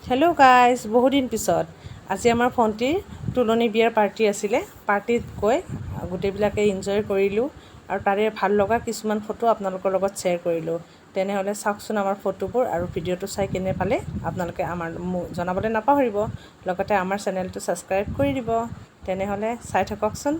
Hello' guys, বহুদিন পিছত আজি আমাৰ ভণ্টিৰ তুলনি বিয়াৰ পাৰ্টি আছিলে। পাৰ্টিত গৈ গোটেইবিলাকে এনজয় কৰিলোঁ আৰু তাৰে ভাল লগা কিছুমান ফটো আপোনালোকৰ লগত শ্বেয়াৰ কৰিলোঁ। তেনেহ'লে চাওকচোন আমাৰ ফটোবোৰ আৰু ভিডিঅ'টো চাই কেনে পালে আপোনালোকে মোক জনাবলৈ নাপাহৰিব। লগতে আমাৰ চেনেলটো ছাবস্ক্ৰাইব কৰি দিব। তেনেহ'লে চাই থাককচোন।